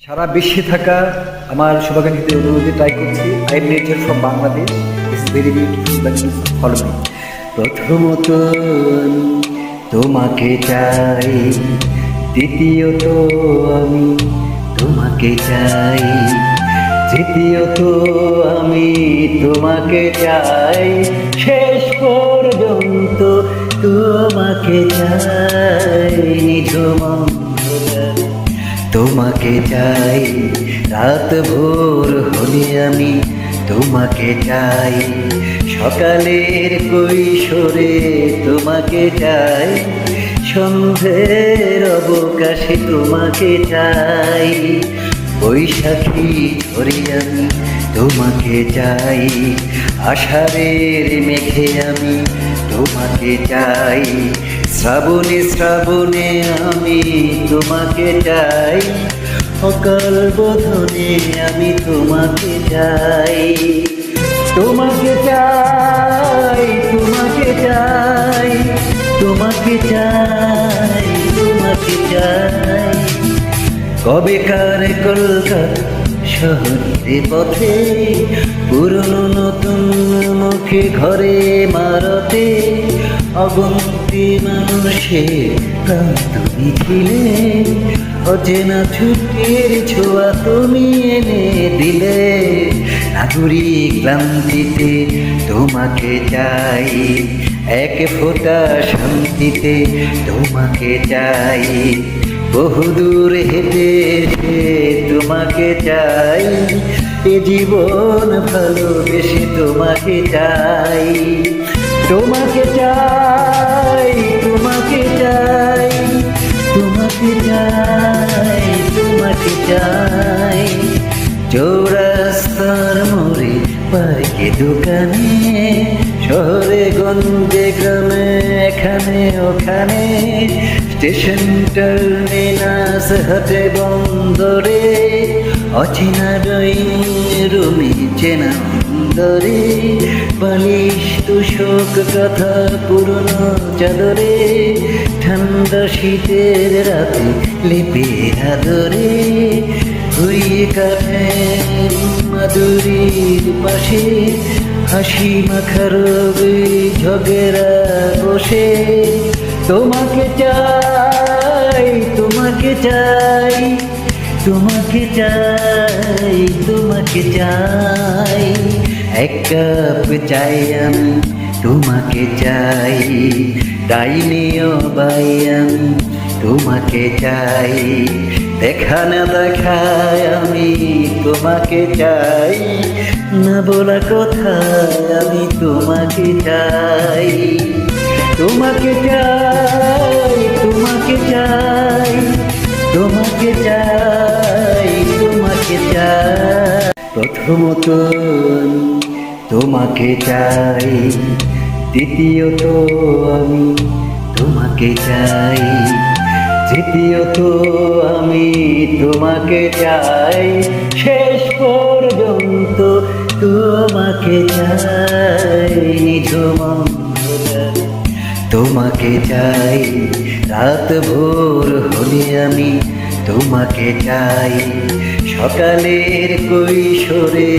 সারা বিশ্বে থাকা আমার শুভাকাঙ্ক্ষীদের অনুরোধে ট্রাই করছি। I am nature from Bangladesh, it's very beautiful, but follow me. প্রথমত আমি তোমাকে চাই, দ্বিতীয়ত আমি তোমাকে চাই, তৃতীয়ত আমি তোমাকে চাই, শেষ পর্যন্ত তোমাকে চাই। নিঝুম অন্ধকারে তোমাকে চাই, রাত ভোর হলে আমি তোমাকে চাই, সকালের কৈশোরে তোমাকে চাই, সন্ধ্যের অবকাশে তোমাকে চাই, বৈশাখী ঝরে আমি তোমাকে চাই, আষাঢ়ের মেঘে আমি তোমাকে চাই, শ্রাবণে শ্রাবণে আমি তোমাকে চাই, অকাল বোধনে আমি তোমাকে চাই। তোমাকে চাই, তোমাকে চাই, তোমাকে চাই, তোমাকে চাই। কবেকার কলকাতা শহরের পথে, পুরনো নতুন মুখে ঘরে মারতে, অগন্তি মানুষের প্রাণ তুমি ছিলে, অচেনা ছুটির ছোঁয়া তুমি এনে দিলে, নাগরিক ক্লান্তিতে তোমাকে চাই, এক ফোঁটা শান্তিতে তোমাকে চাই, বহুদূর হেঁটে এসে তোমাকে চাই, এ জীবন ভালোবেসে তোমাকে চাই। তোমাকে চাই, তোমাকে চাই, তোমাকে চাই, তোমাকে চাই। চৌরাস্তার মোড়ে পার্কে দোকানে, শহরে গঞ্জে গ্রামে এখানে ওখানে, স্টেশন টার্মিনাস হাটে বন্দরে, অচেনা ড্রয়িং রুমে চেনা অন্দরে, বালিশ তুষক কথা পুরনো চাদরে, ঠান্ডা শীতের রাতে লেপের আদরে, ঘুরিয়ে কাটে মাধুরীর পাশে, হাসি মাখার ঝগড়া বসে। তোমাকে চাই, তোমাকে চাই, তোমাকে চাই, তোমাকে চাই। এক কাপ চাই আমি তোমাকে চাই, ডাইনিও বাই আমি তোমাকে চাই, দেখা না দেখায় আমি তোমাকে চাই, না বলা কথা আমি তোমাকে চাই। তোমাকে চাই, তোমাকে চাই, তোমাকে চাই, তোমাকে চাই। প্রথমত আমি তোমাকে চাই, দ্বিতীয়ত আমি তোমাকে চাই, তৃতীয়ত আমি তোমাকে চাই, শেষ পর্যন্ত তোমাকে চাই। নিঝুম অন্ধকারে তোমাকে চাই, রাত ভোর হলে আমি তোমাকে চাই, সকালের কৈশোরে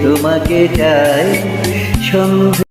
তোমাকে চাই, সন্ধ্যা